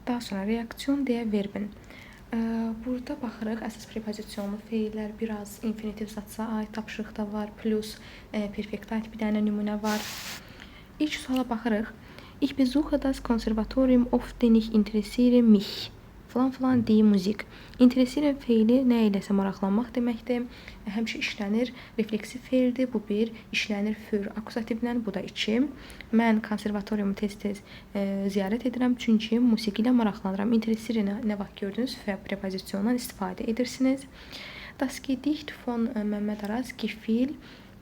Daha sonra reaksiyon deyə verbin. Burada baxırıq, əsas prepozisionlu feillər, biraz infinitiv zatsa aid tapşırıq da var, plus perfekt ait bir dənə nümunə var. İlk suala baxırıq. Ich besuche das Konservatorium oft, denn ich interessiere mich. Falan falan die Musik. Interessieren feili nə iləsə maraqlanmaq deməkdir. Həmişə işlənir, refleksiv feildir. Bu bir, işlənir für akuzativlə, bu da 2. Mən konservatoriumu tez-tez ziyarət edirəm, çünki musiqi ilə maraqlanıram. Interessieren nə vaxt gördünüz, für prepozisyondan istifadə edirsiniz. Das Gedicht von Mehmet Aras gefiel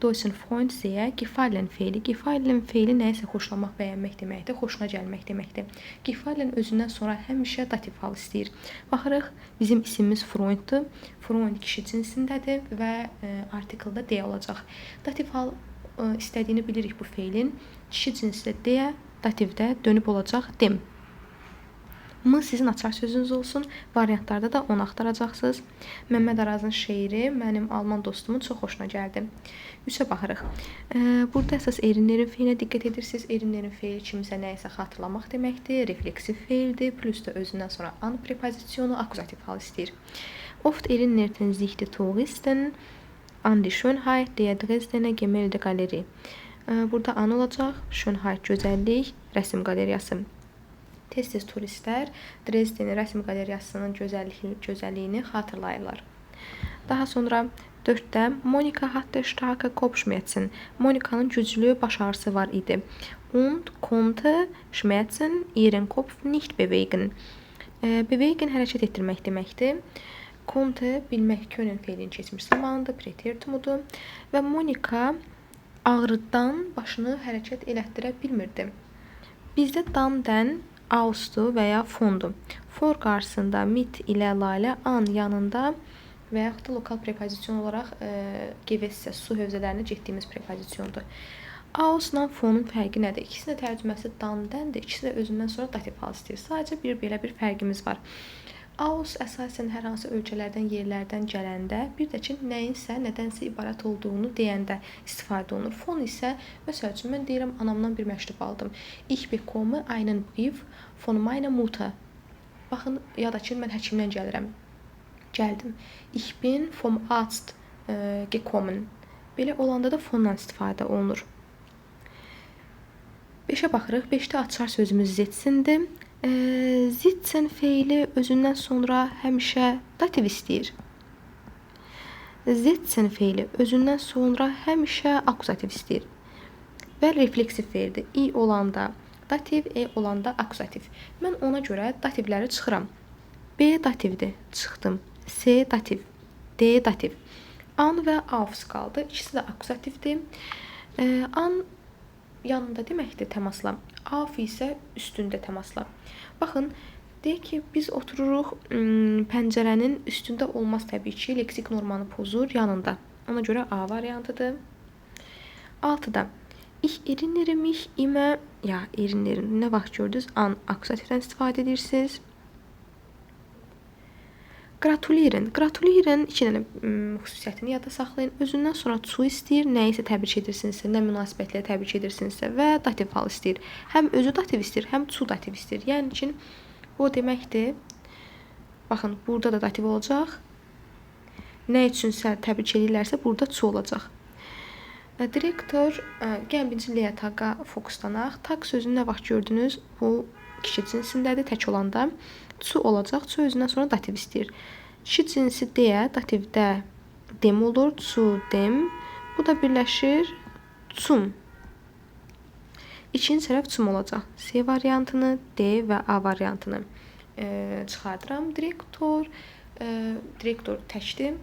Deutschen Freund sehr, gefallen feili. Gefallen feili nəyisə xoşlamaq, bəyənmək deməkdir, xoşuna gəlmək deməkdir. Gefallen özündən sonra həmişə dativ hal istəyir. Baxırıq, bizim isimimiz Freunddur. Freund kişi cinsindədir və artikeldə de olacaq. Dativ hal istədiyini bilirik bu feilin. Kişi cinsdə de, dativdə dönüb olacaq dem. M sizin açar sözünüz olsun. Variantlarda da onu axtaracaqsınız. Mehmet Arazın şeiri mənim alman dostumun çox xoşuna gəldi. 3-ə baxırıq. Burada əsas erinlerin feilinə diqqət edirsiniz. Erinlerin feili kimsə nəyisə xatırlamaq deməkdir. Refleksiv feildir. Plus da özündən sonra an prepozisyonu akuzativ hal istəyir. Oft erinnerten sich die Touristen an die Schönheit der Dresdener Gemäldegalerie. Burada an olacaq. Schönheit gözəllik, rəsm qalereyası. Tez-tez turistlər Dresden rəsm qalereyasının gözəlliyini xatırlayırlar. Daha sonra 4-də Monika hatte starke Kopfschmerzen. Monika'nın güclü baş ağrısı var idi. Und konnte Schmerzen ihren Kopf nicht bewegen. Bewegen hərəkət etdirmək deməkdir. Konnte bilmək können feilin keçmiş zamanıdır, preteritumudur. Və Monika ağrıdan başını hərəkət elətdirə bilmirdi. Bizdə dan-dən ausdu və ya fondu. For qarşısında mit ilə lalə, an yanında və yaxud da lokal prepozisyon olaraq gevesse, su hövzələrinə getdiyimiz prepozisyondur. Ausla fonun fərqi nədir? İkisinin tərcüməsi dan-dəndir, ikisi də özündən sonra dativ hal istəyir. Sadəcə belə bir fərqimiz var. Aus əsasən hər hansı ölkələrdən, yerlərdən gələndə, bir də ki, nəyinsə, nədənsə ibarət olduğunu deyəndə istifadə olunur. Fon isə, məsəl üçün, mən deyirəm, anamdan bir məktub aldım. Ich bekomme einen Brief von meiner Mutter. Baxın, ya da ki, mən həkimdən gəldim. Ich bin vom Arzt gekommen. Belə olanda da fondan istifadə olunur. 5-ə baxırıq. 5-də açar sözümüz zitsindir. Sitzen feili özündən sonra həmişə dativ istəyir. Sitzen feili özündən sonra həmişə akuzativ istəyir. Və refleksiv feildir. I olanda dativ, E olanda akuzativ. Mən ona görə dativləri çıxıram. B dativdir, çıxdım. S dativ, D dativ. An və aufs qaldı. İkisi də akuzativdir. An yanında deməkdir təmasla. Af isə üstündə təmasla. Baxın, deyək ki, biz otururuq pəncərənin üstündə olmaz təbii ki, leksik normanı pozur yanında. Ona görə A variantıdır. 6-da Ich erinnere mich immer, ya erinlerin nə vaxt gördünüz? An akuzativdən istifadə edirsiniz. Gratulieren. Gratulieren 2 dənə xüsusiyyətini yadda saxlayın. Özündən sonra zu istəyir, nəyisə təbrik edirsinizsə, nə münasibətlə təbrik edirsinizsə və dativ hal istəyir. Həm özü dativ istəyir, həm zu dativ istəyir. Yəni ki, o deməkdir. Baxın, burada da dativ olacaq. Nə üçünsə təbrik edirlərsə, burada zu olacaq. Direktor, gəlin birinci L taqa fokuslanaq. Taq sözünü nə vaxt gördünüz? Bu kişi cinsindədir, tək olanda. Su olacaq, su özündən sonra dativ istəyir. Kişi cinsi deyə, dativdə dem olur, su, dem. Bu da birləşir, cum. İkinci tərəf cum olacaq. C variantını, D və A variantını çıxardıram. Direktor təkdir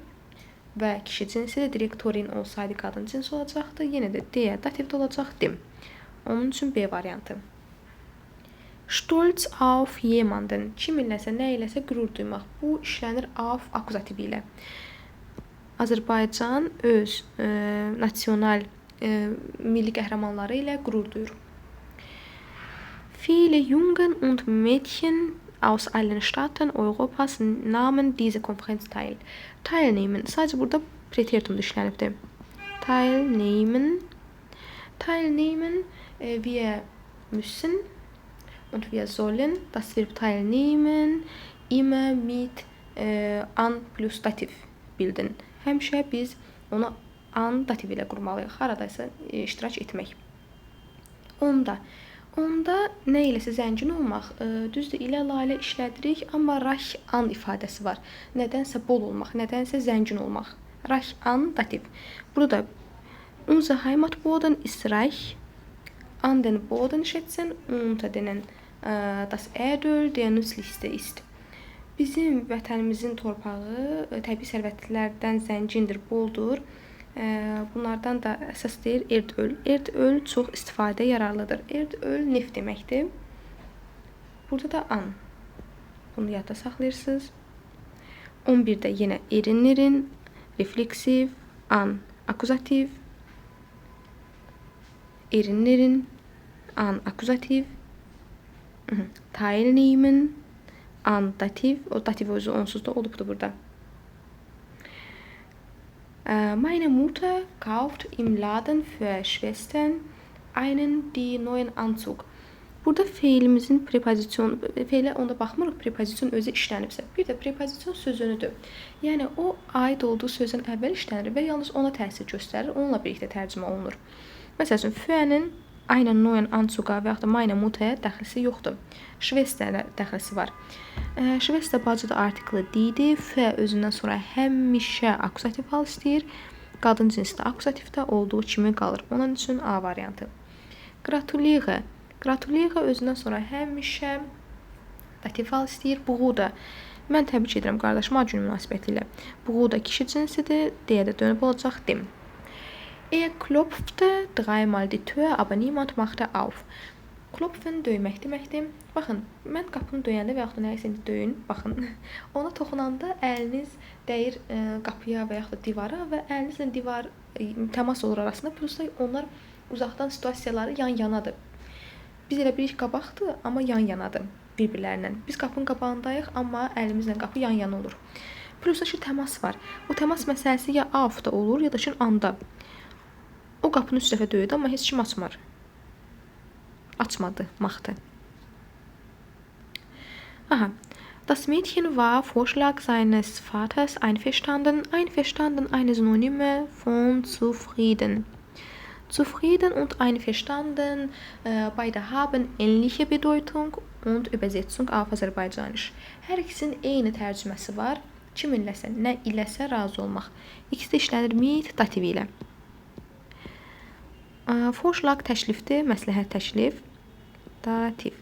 və kişi cinsidir. Direktorin olsaydı qadın cinsi olacaqdı. Yenə də D dativdə olacaq, dem. Onun üçün B variantı. Stolz auf jemanden. Kim iləsə, nə iləsə qürur duymaq. Bu işlənir auf akuzativi ilə. Azərbaycan öz nasional milli qəhrəmanları ilə qürur duyur. Viele Jungen und Mädchen aus allen Staaten Europas nahmen diese Konferenz teil. Teilnehmen. Sadəcə burada preteritumda işlənibdir. Teilnehmen. Wir müssen und wir sollen das Verb teilnehmen immer mit an plus dativ bilden. Həmişə biz onu an dativ ilə qurmalıyıq. Haradaysa iştirak etmək. Onda nə iləsə zəngin olmaq, düzdür, ilə lalə işlədirik, amma reich an ifadəsi var. Nədənsə bol olmaq, nədənsə zəngin olmaq. Reich an dativ. Burada unser Heimatboden ist reich an den Bodenschätzen unter denen das Erdöl der nützlichste ist. Bizim vətənimizin torpağı təbii sərvətlərdən zəngindir, boldur. Bunlardan da əsas deyir erdöl. Erdöl çox istifadə yararlıdır. Erdöl neft deməkdir. Burada da an. Bunu yadda saxlayırsınız. 11-də yenə erinlerin, refleksiv, an, akuzativ, erinlerin, an, akuzativ, teilnehmen, an, dativ. O dativ özü onsuz da olubdur burada. Meine Mutter kauft im Laden für Schwestern einen die neuen Anzug. Burada feilimizin prepozisyon, feilə onda baxmırıq, prepozisyon özü işlənibsə. Bir də prepozisyon sözünüdür. Yəni o aid olduğu sözün əvvəl işlənir və yalnız ona təsir göstərir, onunla birlikdə tərcümə olunur. Məsələn, füənin einen neuen Anzuga və yaxud da meine Mutter'ə dəxlisi yoxdur. Schwester'lə dəxlisi var. Schwester bacı da artiklı deydi. Fə özündən sonra həmişə akuzativ hal istəyir. Qadın cinsdə akuzativdə olduğu kimi qalır. Onun üçün A variantı. Gratuliere. Gratuliere özündən sonra həmişə dativ hal istəyir. Buğu da. Mən təbrik edirəm qardaşım ad günü münasibətilə. Buğu da kişi cinsidir. Deyə də dönüb olacaq dem. Klopfte dreimal die Tür, aber niemand machte auf. Klopfen döymək deməkdir. Baxın, mən qapını döyəndə və yaxud da nəyisə indi döyün, baxın. Ona toxunanda əliniz dəyir qapıya və yaxud da divara və əlinizlə divar təmas olur arasında. Plus da onlar uzaqdan situasiyaları yan-yanadır. Biz elə birik qabaqdır, amma yan-yanadır bir-birlərindən. Biz qapının qabağındayıq, amma əlimizlə qapı yan-yana olur. Plus da ki, təmas var. O təmas məsələsi ya afda olur, ya da ki, anda. O qapını 3 dəfə döyüdü, amma heç kim açmır. Açmadı, machte. Aha. Das Mädchen war Vorschlag seines Vaters einverstanden. Einverstanden eine Synonyme von zufrieden. Zufrieden und einverstanden, beide haben ähnliche Bedeutung und Übersetzung auf Azerbaycanisch. Hər ikisinin eyni tərcüməsi var. Kiminləsə, nə iləsə razı olmaq. İkisi də işlənir mit dativ ilə. Vorschlag təklifdir, məsləhət təklif, dativ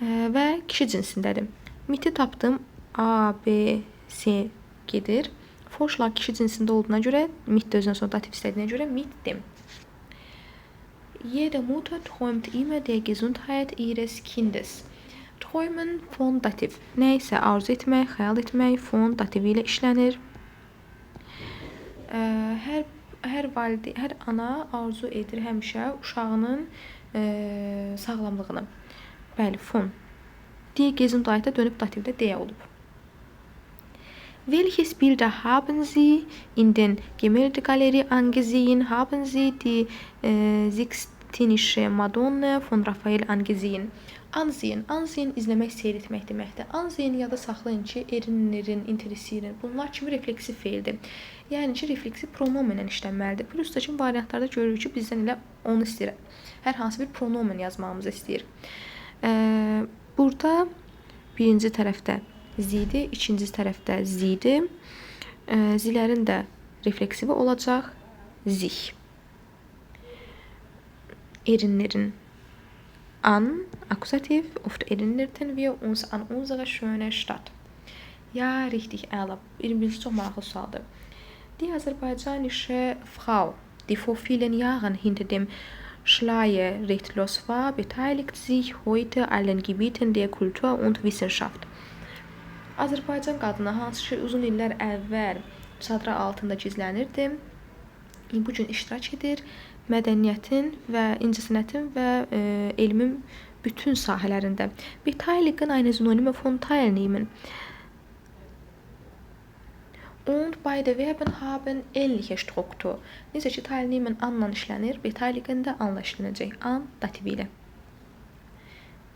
və kişi cinsindədir. Miti tapdım, A, B, C gedir. Vorschlag kişi cinsində olduğuna görə, mit də özündən sonra dativ istədiyinə görə mitdim. Jede Mutter träumt immer der Gesundheit ihres Kindes. Träumen von dativ. Nəysə arzu etmək, xəyal etmək, von dativ ilə işlənir. Hər ana arzu edir həmişə uşağının sağlamlığını. Bəli, von. Die Gesundheit'ə dönüb dativdə deyə olub. Welches Bilder haben Sie in den Gemäldegalerie angesehen? Haben Sie die Sixtinische Madonna von Raphael angesehen? Ansehen izləmək, seyr etmək deməkdir. Ansehen yada saxlayın ki, erinlerin, interesirin. Bunlar kimi refleksiv feildir. Yəni ki, refleksiv pronomenlə işlənməlidir. Plus da ki, variantlarda görürük ki, bizdən elə onu istəyir. Hər hansı bir pronomen yazmağımızı istəyir. Burada birinci tərəfdə zidi, ikinci tərəfdə zidi. Zilərin də refleksivi olacaq zih. Erinlerin an, Akkusativ, oft erinnerten wir uns an unsere schöne Stadt. Ja, richtig, əla. Birinci çox maraqlı sualdır. Die aserbaidschanische Frau, die vor vielen Jahren hinter dem Schleier rechtlos war, beteiligt sich heute an den Gebieten der Kultur und Wissenschaft. Azərbaycan qadını hansı ki uzun illər əvvəl çadıra altında gizlənirdi, bu gün iştirak edir mədəniyyətin və incəsənətin və elmin bütün sahələrində. Beteiligen eine Synonyme von teilnehmen. Und beide Verben haben ähnliche Struktur. Necə ki, teilnehmen anla işlənir, beteiligen də anla işlənəcək. An dativi ilə.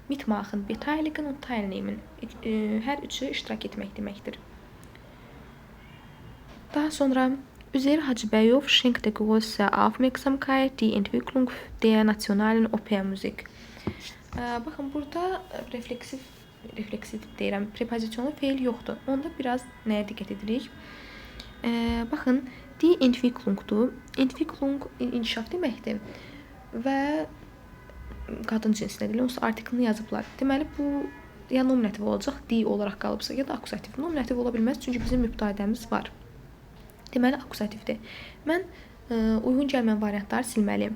mitmachen, beteiligen und teilnehmen. Hər üçü iştirak etmək deməkdir. Daha sonra Üzeyir Hacıbəyov schenkte große Aufmerksamkeit die Entwicklung der nationalen Opermusik. Baxın, burada refleksiv deyirəm, prepozisyonlu feil yoxdur. Onda biraz nəyə diqqət edirik? Baxın, die Entwicklungdur. Entwicklung inkişaf deməkdir və qadın cinsinə deyilir, onsuz artiklını yazıblar. Deməli, bu ya nominativ olacaq, die olaraq qalıbsa, ya da akusativ. Nominativ ola bilməz, çünki bizim mübtədəmiz var. Deməli, akusativdir. Mən uyğun gəlməyən variantları silməliyim.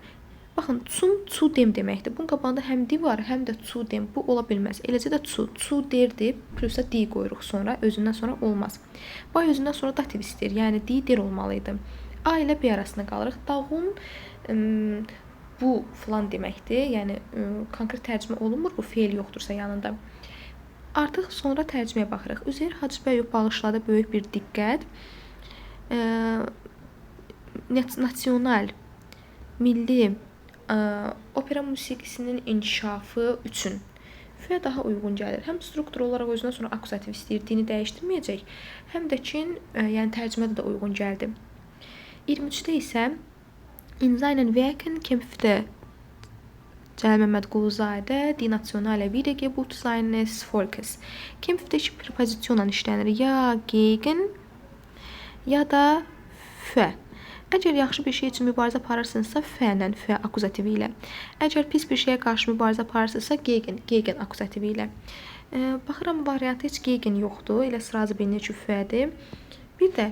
Baxın, zu dem deməkdir. Bunun qabağında həm di var, həm də zu dem. Bu ola bilməz. Eləcə də zu derdir, plusa di qoyuruq sonra, özündən sonra olmaz. Bay özündən sonra dativ istəyir, yəni di der olmalıydı. A ilə B arasında qalırıq. Dağın bu falan deməkdir, yəni konkret tərcümə olunmur, bu feil yoxdursa yanında. Artıq sonra tərcüməyə baxırıq. Üzeyir Hacıbəyov bağışladı böyük bir diqqət. Nasional, milli opera musiqisinin inkişafı üçün F daha uyğun gəlir. Həm struktur olaraq özündən sonra akusativ istəyirdiyini dəyişdirməyəcək, həm də ki, yəni tərcümədə də uyğun gəldi. 23-də isə In seinen Werken kämpfte Cəlal Məmmədquluzadə die nationale Wiedergeburt seines Volkes. Kämpfte prepozisyonla işlənir. Ya gegen, ya da f. Əgər yaxşı bir şey üçün mübarizə aparırsınızsa f-lə, f akuzativi ilə. Əgər pis bir şeyə qarşı mübarizə aparırsınızsa gegen akuzativi ilə. Baxıram, variantı heç gegen yoxdur, elə sразу bilinir ki, f-dir. Bir də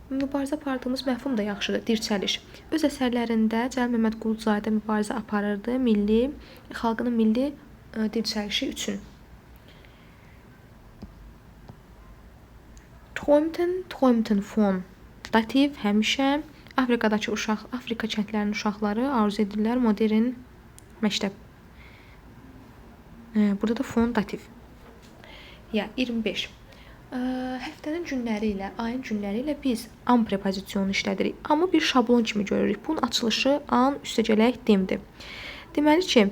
mübarizə apardığımız məfhum da yaxşıdır, dirçəliş. Öz əsərlərində Cəlal Məmmədquluzadə mübarizə aparırdı xalqının milli dirçəlişi üçün. Träumten von. Dativ həmişə Afrika kəndlərinin uşaqları arzu edirlər modern məktəb. Burada da fon dativ. 25. Həftənin günləri ilə, ayın günləri ilə biz an prepozisyonu işlədirik. Amma bir şablon kimi görürük. Bunun açılışı an üstəgələk demdir. Deməli ki,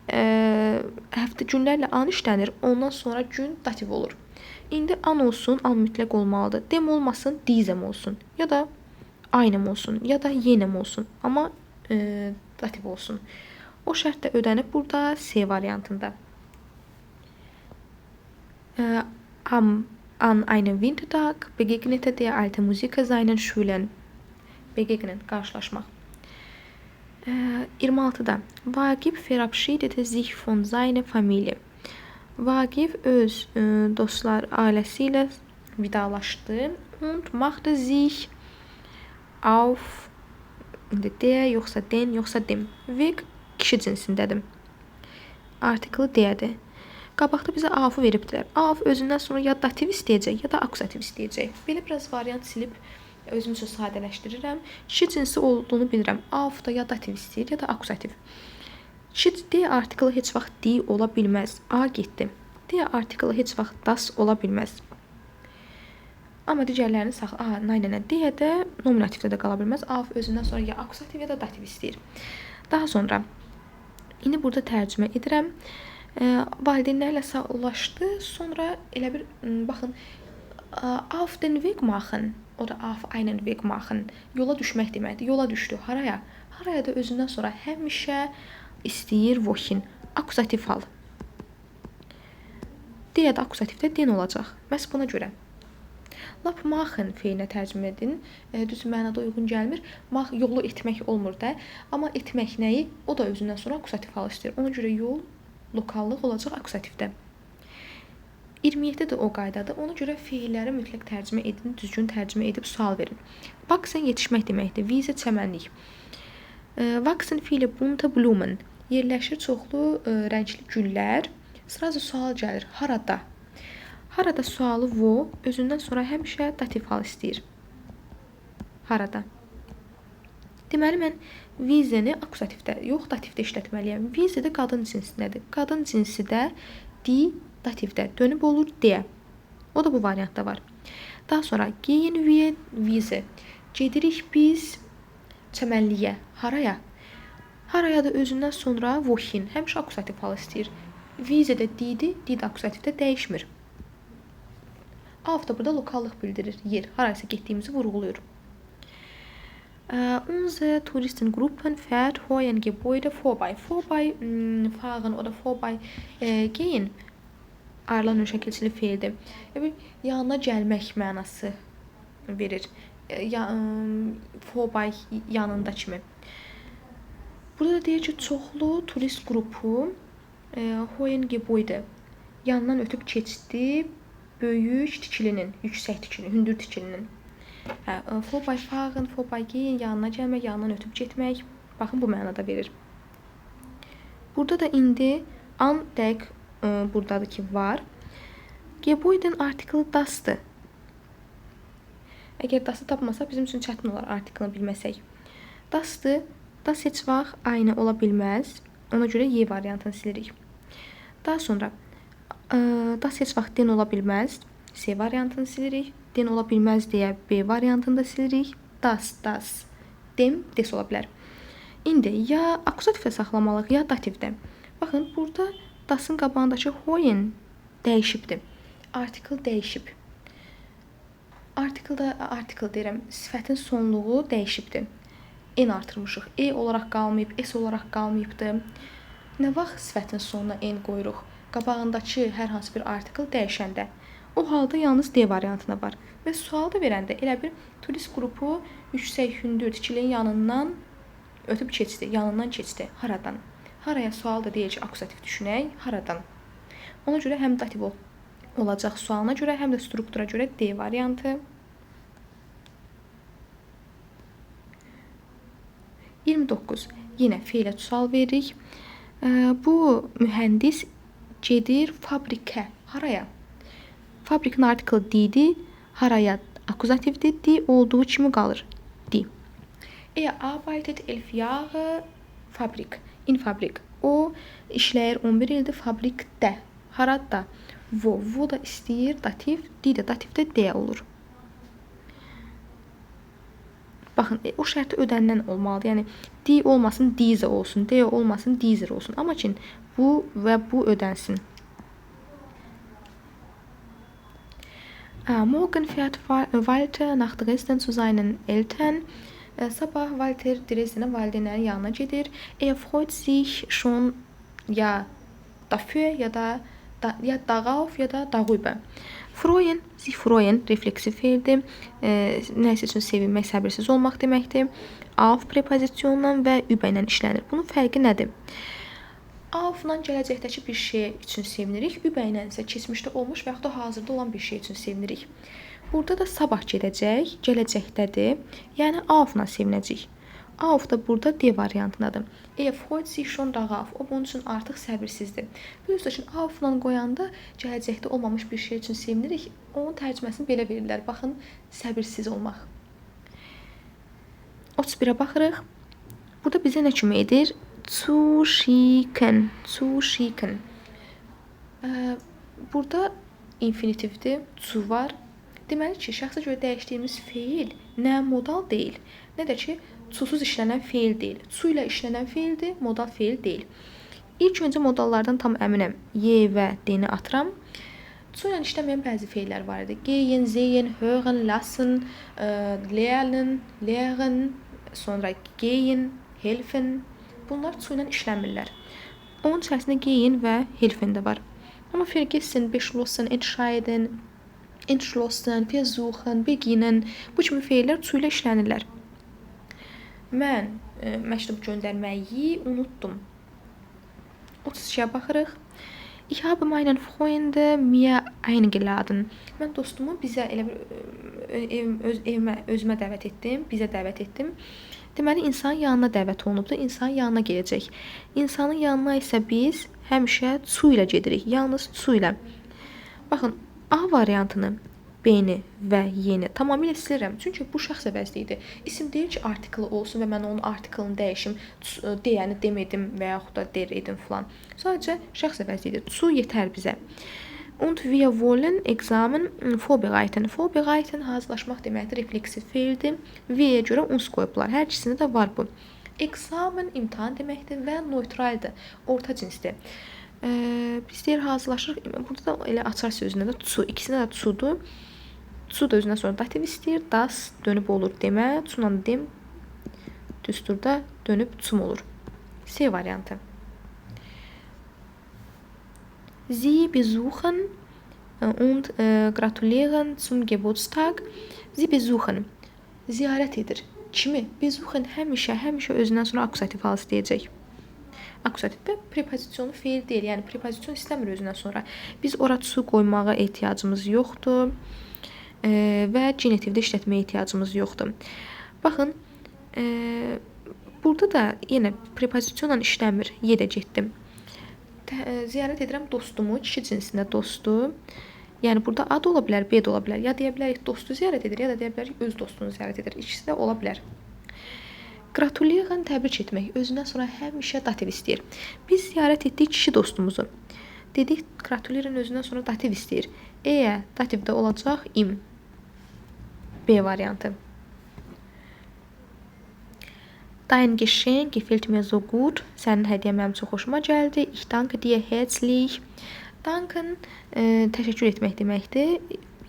həftə günlərlə an işlənir, ondan sonra gün dativ olur. İndi an olsun, an mütləq olmalıdır. Dem olmasın, dizem olsun. Ya da aynəm olsun, ya da yenəm olsun. Amma dativ olsun. O şərt də ödənib burada C variantında. An einem Wintertag begegnete der alte Musiker seinen Schülern. Begegnen, qarşılaşmaq. 26-da Vagif verabschiedete sich von seiner Familie. Vagif öz dostlar ailəsi ilə vidalaşdı und machte sich auf der yoxsa den yoxsa dem. Weg kişi cinsindədir. Artiklı deyədir. Qabaqda bizə afı veribdilər. Af özündən sonra ya dativ istəyəcək, ya da akusativ istəyəcək. Belə biraz variant silib özüm üçün sadələşdirirəm. Kişi cinsi olduğunu bilirəm. Af da ya dativ istəyir, ya da akusativ. Kişi D artiklı heç vaxt D ola bilməz. A getdi. D artiklı heç vaxt das ola bilməz. Amma digərlərini saxla. D də nominativdə də qala bilməz. Af özündən sonra ya akusativ, ya da dativ istəyir. Daha sonra indi burada tərcümə edirəm. Valideynlərlə sağlaşdı. Sonra elə bir baxın, auf den Weg machen, o da auf einen Weg machen. Yola düşmək deməkdir. Yola düşdü. Haraya? Haraya da özündən sonra həmişə istəyir wohin. Akusativ hal. D də akusativdə den olacaq. Məhz buna görə. Lap machen feilinə tərcümə edin. Düz mənada uyğun gəlmir. Yolu etmək olmur da. Amma etmək nəyi? O da özündən sonra akusativ hal istəyir. Ona görə yol lokallıq olacaq akusativdə. 27-də də o qaydadır. Ona görə feilləri mütləq tərcümə edin, düzgün tərcümə edib sual verin. Wachsen yetişmək deməkdir. Wiese çəmənlik. Wachsen feili bunte Blumen. Yerləşir çoxlu rəngli güllər. Sırası sual gəlir. Harada? Harada sualı wo özündən sonra həmişə dativ hal istəyir. Harada? Deməli, mən vizəni akusativdə, yox dativdə işlətməliyəm. Vizi də qadın cinsindədir. Qadın cinsi də di dativdə. Dönüb olur D. O da bu variantda var. Daha sonra gehen wir Wiese. Gedirik biz çəmənliyə. Haraya? Haraya da özündən sonra wohin. Həmişə akusativ hal istəyir. Vizedə D-dir, D akuzativdə dəyişmir. Auf da burada lokallıq bildirir, yer, haraysa getdiyimizi vurğulayır. Unsere Touristengruppen fährt hohen Gebäude vorbei. Vorbei fahren oder vorbei gehen ayrılan şəkilçili feildir. Yanına gəlmək mənası verir. Vorbei yanında kimi. Burada da deyir ki, çoxlu turist qrupu hohen Gebäude yanından ötüb keçdi böyük tikilinin, yüksək tikilinin, hündür tikilinin. Vorbei fahren, vorbei gehen, yanına gəlmək, yanından ötüb getmək. Baxın, bu mənada verir. Burada da indi an dəqiq buradadır ki, var. Gebäude'nin artiklı das'dır. Əgər das'ı tapmasaq, bizim üçün çətin olar artiklını bilməsək. Das'dır. Das heç vaxt aynı ola bilməz. Ona görə Y variantını silirik. Daha sonra das heç vaxt den ola bilməz. C variantını silirik. Den ola bilməz deyə B variantını da silirik. Das, dem, des ola bilər. İndi ya akuzativdə saxlamalıyıq, ya dativdə. Baxın, burada das'ın qabağındakı hoyen dəyişibdir. Artikl dəyişib. Artikl deyirəm, sifətin sonluğu dəyişibdir. N artırmışıq. E olaraq qalmayıb, S olaraq qalmayıbdır. Nə vaxt sifətin sonuna N qoyuruq? Qabağındakı hər hansı bir artikl dəyişəndə. O halda yalnız D variantına var. Və sualda verəndə elə bir turist qrupu yüksək hündür tikilinin yanından ötüb keçdi. Yanından keçdi. Haradan? Haraya sualda deyir ki, akuzativ düşünək. Haradan? Ona görə həm dativ olacaq sualına görə, həm də struktura görə D variantı. 29. Yenə feilə sual veririk. Bu mühəndis gedir fabrikə. Haraya? Fabrikin artiklı D-dir. Haraya akuzativdir. D olduğu kimi qalır. D. Arbeitet 11 Jahre Fabrik. In Fabrik. O işləyir 11 ildir fabrikdə. Harada? Vo da istəyir dativ. D də dativdə D olur. Baxın, o şərti ödəndən olmalıdır. Yəni, D olmasın, Dize olsun. D olmasın, Dizer olsun. Amma ki, bu və bu ödənsin. Morgen fährt Walter nach Dresden zu seinen Eltern. Sabah Walter Dresdenə valideynlərin yanına gedir. Freut sich schon ya dafür ya darauf ya da darüber. Freuen, sich freuen refleksiv feildir. Nəsə üçün sevinmək, səbirsiz olmaq deməkdir. Auf prepozisyonla və über ilə işlənir. Bunun fərqi nədir? Aufla gələcəkdəki bir şey üçün sevinirik. Über ilə isə keçmişdə olmuş və yaxud da hazırda olan bir şey üçün sevinirik. Burada da sabah gedəcək, gələcəkdədir. Yəni aufla sevinəcək. Auf da burada D variantındadır. Freut sich schon darauf. O bunun üçün artıq səbirsizdir. Bilirsiniz ki, aufla qoyanda gələcəkdə olmamış bir şey üçün sevinirik. Onun tərcüməsini belə verirlər. Baxın, səbirsiz olmaq. 31-ə baxırıq. Burada bizə nə kimi edir? Zu schicken. Burada infinitivdir. Zu var. Deməli ki, şəxsə görə dəyişdiyimiz feil nə modal deyil, nə də ki, susuz işlənən feil deyil. Su ilə işlənən feildir, modal feil deyil. İlk öncə modallardan tam əminəm. Y və D-ni atıram. Su ilə işləməyən bəzi feillər var idi. Gehen, sehen, hören, lassen, lernen, lehren, sonra gehen, helfen. Bunlar su ilə işlənmirlər. Onun içərisində gehen və helfen də var. Amma vergessen, beschlossen, entscheiden, entschlossen, versuchen, beginnen. Bu kimi feillər su ilə işlənirlər. Mən məktub göndərməyi unutdum. 32-yə baxırıq. Ich habe meinen Freunde mir eingeladen. Mən dostumu bizə elə bir özümə dəvət etdim, bizə dəvət etdim. Deməli, insanın yanına dəvət olunubdur, insanın yanına gedəcək. İnsanın yanına isə biz həmişə su ilə gedirik, yalnız su ilə. Baxın, A variantını, B-ni və Y-ni tamamilə silirəm. Çünki bu şəxs əvəzliyidir. İsim deyir ki, artiklı olsun və mən onun artiklını dəyişim, deyəni demedim və yaxud da der edim filan. Sadəcə şəxs əvəzliyidir. Zu yetər bizə. Und wir wollen Examen vorbereiten. Vorbereiten hazırlaşmaq deməkdir, refleksiv feildir. V-yə görə uns qoyublar. Hər ikisində də var bu. Examen imtahan deməkdir və neutraldır, orta cinsdir. Biz deyir hazırlaşırıq. Burada da elə açar sözündə də zu. İkisində də zudur. Zu da özündən sonra dativ istəyir. Das dönüb olur demə. Zunla dem düsturda dönüb zum olur. C variantı. Sie besuchen und gratulieren zum Geburtstag. Sie besuchen. Ziyarət edir. Kimi? Besuchen həmişə özündən sonra akusativ halsı deyəcək. Akusativ də prepozisyonlu feil deyil. Yəni prepozisyon istəmir özündən sonra. Biz ora su qoymağa ehtiyacımız yoxdur və genitivdə işlətməyə ehtiyacımız yoxdur. Baxın, burada da yenə prepozisyonla işləmir. Yedə getdim. Ziyarət edirəm dostumu, kişi cinsində dostu. Yəni burada A da ola bilər, B də ola bilər. Ya deyə bilərik dostu ziyarət edir, ya da deyə bilərik öz dostunu ziyarət edir. İkisi də ola bilər. Gratulieren təbrik etmək. Özündən sonra həmişə dativ istəyir. Biz ziyarət etdik kişi dostumuzu. Dedik, gratulieren özündən sonra dativ istəyir. Dativdə olacaq im. B variantı. Dein Geschenk gefällt mir so gut. Sənin hədiyyən mənim çox xoşuma gəldi. Ich danke dir herzlich. Danken təşəkkür etmək deməkdir.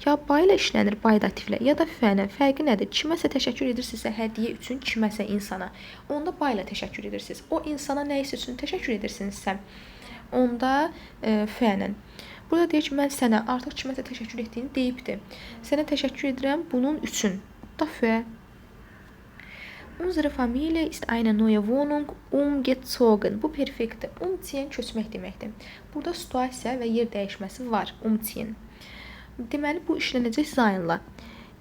Ya bay ilə işlənir, bay dativlə, ya da fə'lə. Fərqi nədir? Kiməsə təşəkkür edirsinizsə hədiyyə üçün, kiməsə insana. Onda bay ilə təşəkkür edirsiniz. O insana nəyisə üçün təşəkkür edirsinizsə, onda fə'lə. Burada deyir ki, mən sənə artıq kiməsə təşəkkür etdiyini deyibdir. Sənə təşəkkür edirəm bunun üçün. Dafür. Unsere Familie ist eine neue Wohnung umgezogen. Bu perfektdir. Umziehen köçmək deməkdir. Burada situasiya və yer dəyişməsi var. Umziehen. Deməli, bu işlənəcək zaynla.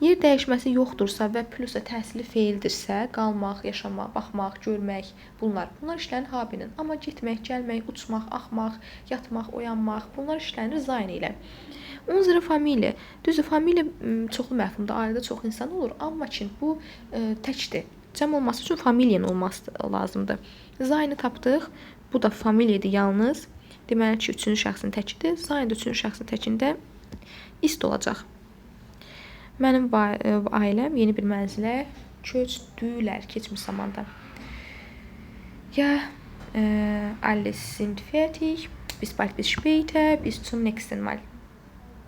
Yer dəyişməsi yoxdursa və plus da təhsili feildirsə, qalmaq, yaşamaq, baxmaq, görmək, bunlar işlənir habinin. Amma getmək, gəlmək, uçmaq, axmaq, yatmaq, oyanmaq, bunlar işlənir zayn ilə. Unsere Familie. Düzdür, familiya çoxlu məfhumda, ailədə çox insan olur, amma ki, bu təkdir. Cəm olması üçün familiyanın olması lazımdır. Zaynı tapdıq. Bu da familiyadır yalnız. Deməli ki, üçüncü şəxsin təkidir. Zayn da üçüncü şəxsin təkində ist olacaq. Mənim ailəm yeni bir mənzilə köçdülər keçmiş zamanda. Ja, alles sind fertig. Bis bald, bis später. Bis zum nächsten Mal.